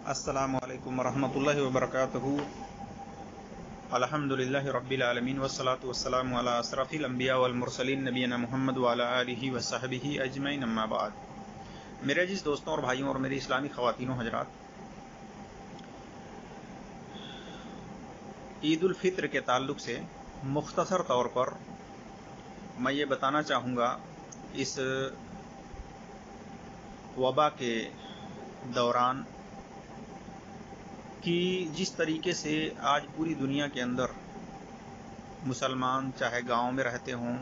अस्सलामु अलैकुम वरहमतुल्लाहि वबरकातुहू। अल्हम्दुलिल्लाहि रब्बिल आलमीन वस्सलातु वस्सलामु अला अशरफिल अंबिया वल मुरसलीन नबीना मुहम्मद व अला आलिहि व सहबिहि अजमईन, अम्मा बाद। मेरे अजीज दोस्तों और भाइयों और मेरी इस्लामी ख़वातीनों हजरात, ईद उल फित्र के ताल्लुक़ से मुख्तसर तौर पर मैं ये बताना चाहूँगा, इस वबा के दौरान कि जिस तरीके से आज पूरी दुनिया के अंदर मुसलमान चाहे गांव में रहते हों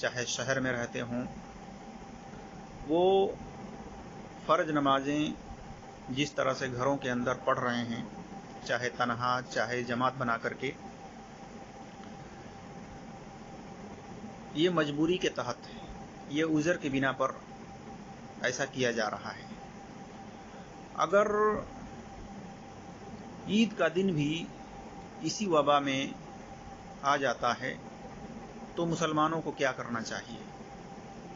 चाहे शहर में रहते हों, वो फ़र्ज नमाजें जिस तरह से घरों के अंदर पढ़ रहे हैं, चाहे तन्हा चाहे जमात बना करके, ये मजबूरी के तहत, ये उज़र के बिना पर ऐसा किया जा रहा है। अगर ईद का दिन भी इसी वबा में आ जाता है तो मुसलमानों को क्या करना चाहिए?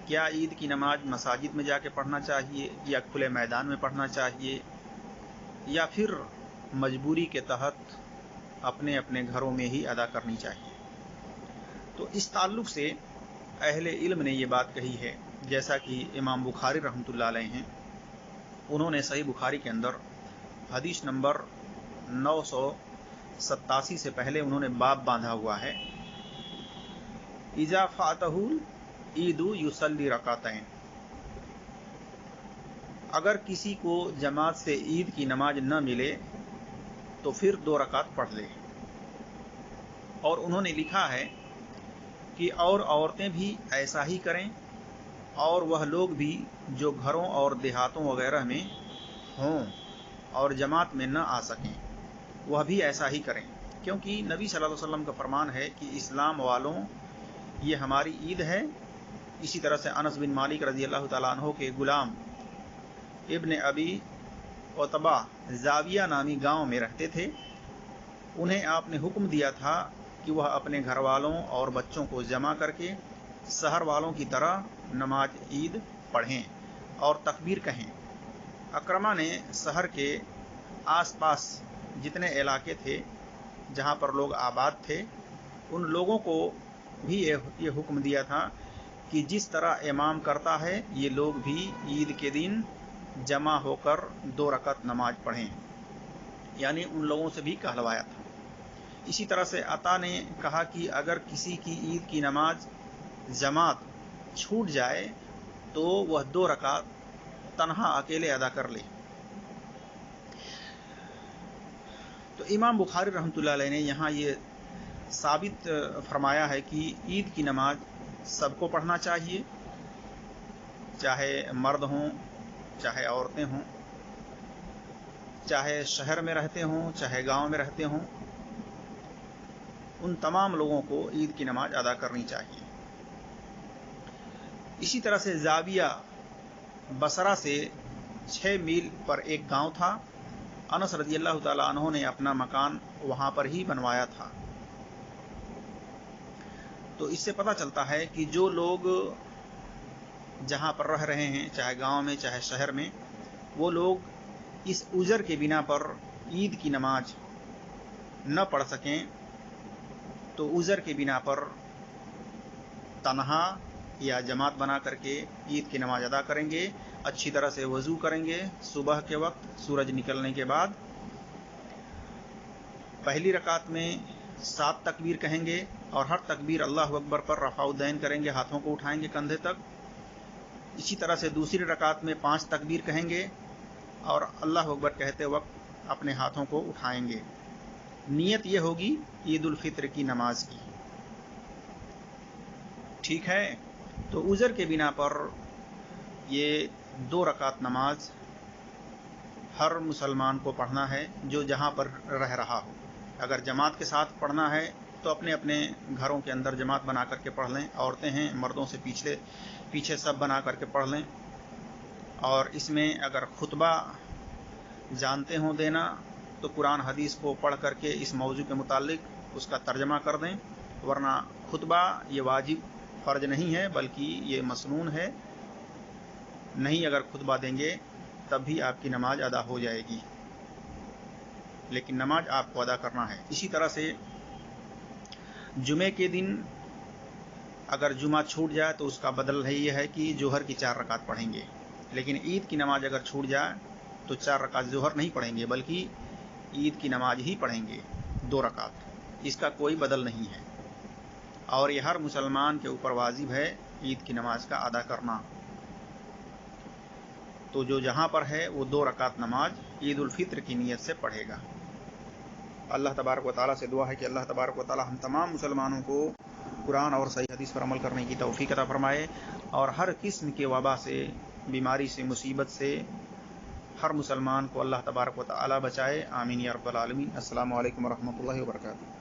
क्या ईद की नमाज मसाजिद में जाके पढ़ना चाहिए या खुले मैदान में पढ़ना चाहिए, या फिर मजबूरी के तहत अपने अपने घरों में ही अदा करनी चाहिए? तो इस ताल्लुक़ से अहले इल्म ने ये बात कही है, जैसा कि इमाम बुखारी रहमतुल्लाह अलैह हैं, उन्होंने सही बुखारी के अंदर हदीस नंबर 987 से पहले उन्होंने बाब बांधा हुआ है, इज़ा फ़ातहुल ईदु युसल्ली रकातैन। अगर किसी को जमात से ईद की नमाज न मिले तो फिर 2 रकात पढ़ ले। और उन्होंने लिखा है कि और औरतें भी ऐसा ही करें, और वह लोग भी जो घरों और देहातों वगैरह में हों और जमात में न आ सकें, वह भी ऐसा ही करें, क्योंकि नबी सल्लल्लाहु अलैहि वसल्लम का फरमान है कि इस्लाम वालों, ये हमारी ईद है। इसी तरह से अनस बिन मालिक रज़ी अल्लाह तआला अन्हु के गुलाम इब्न अबी उतबा जाविया नामी गांव में रहते थे। उन्हें आपने हुक्म दिया था कि वह अपने घर वालों और बच्चों को जमा करके शहर वालों की तरह नमाज ईद पढ़ें और तकबीर कहें। अकरमा ने शहर के आसपास जितने इलाके थे जहाँ पर लोग आबाद थे, उन लोगों को भी ये हुक्म दिया था कि जिस तरह इमाम करता है, ये लोग भी ईद के दिन जमा होकर 2 रकात नमाज पढ़ें, यानी उन लोगों से भी कहलवाया था। इसी तरह से अता ने कहा कि अगर किसी की ईद की नमाज जमात छूट जाए तो वह 2 रकात तन्हा अकेले अदा कर ले। तो इमाम बुखारी रहमतुल्लाह अलैह ने यहाँ ये साबित फरमाया है कि ईद की नमाज सबको पढ़ना चाहिए, चाहे मर्द हों चाहे औरतें हों, चाहे शहर में रहते हों चाहे गांव में रहते हों, उन तमाम लोगों को ईद की नमाज अदा करनी चाहिए। इसी तरह से जाविया बसरा से 6 मील पर एक गांव था। अनस रज़ी अल्लाह तआला अन्हु ने अपना मकान वहां पर ही बनवाया था। तो इससे पता चलता है कि जो लोग जहां पर रह रहे हैं, चाहे गांव में चाहे शहर में, वो लोग इस उज़र के बिना पर ईद की नमाज न पढ़ सकें तो उज़र के बिना पर तन्हा या जमात बना करके ईद की नमाज अदा करेंगे। अच्छी तरह से वज़ू करेंगे, सुबह के वक्त सूरज निकलने के बाद पहली रकात में 7 तकबीर कहेंगे और हर तकबीर अल्लाहु अकबर पर रफ़ाउद्दैन करेंगे, हाथों को उठाएंगे कंधे तक। इसी तरह से दूसरी रकात में 5 तकबीर कहेंगे और अल्लाहु अकबर कहते वक्त अपने हाथों को उठाएंगे। नियत ये होगी ईद उल फित्र की नमाज की। ठीक है, तो उज़र के बिना पर ये 2 रकात नमाज हर मुसलमान को पढ़ना है जो जहाँ पर रह रहा हो। अगर जमात के साथ पढ़ना है तो अपने अपने घरों के अंदर जमात बना करके पढ़ लें। औरतें हैं, मर्दों से पीछे सब बना करके पढ़ लें। और इसमें अगर खुतबा जानते हों देना तो कुरान हदीस को पढ़ करके इस मौजू के मुतालिक उसका तर्जमा कर दें, वरना खुतबा ये वाजिब फ़र्ज नहीं है बल्कि ये मसनून है। नहीं अगर खुतबा देंगे तब भी आपकी नमाज अदा हो जाएगी। لیکن نماز آپ کو ادا کرنا ہے۔ اسی طرح سے جمعے کے دن اگر جمعہ چھوٹ جائے تو اس کا بدل یہ ہے کہ ظہر کی 4 رکعت پڑھیں گے، لیکن عید کی نماز اگر چھوٹ جائے تو 4 رکعت ظہر نہیں پڑھیں گے بلکہ عید کی نماز ہی پڑھیں گے 2 رکعت، اس کا کوئی بدل نہیں ہے، اور یہ ہر مسلمان کے اوپر واجب ہے عید کی نماز کا ادا کرنا۔ تو جو جہاں پر ہے وہ 2 رکعت نماز عید الفطر کی نیت سے پڑھے گا۔ اللہ تبارک و تعالیٰ سے دعا ہے کہ اللہ تبارک و تعالیٰ ہم تمام مسلمانوں کو قرآن اور صحیح حدیث پر عمل کرنے کی توفیق عطا فرمائے، اور ہر قسم کے وبا سے، بیماری سے، مصیبت سے ہر مسلمان کو اللہ تبارک و تعالیٰ بچائے، آمین یا رب العالمین۔ السلام علیکم ورحمۃ اللہ وبرکاتہ۔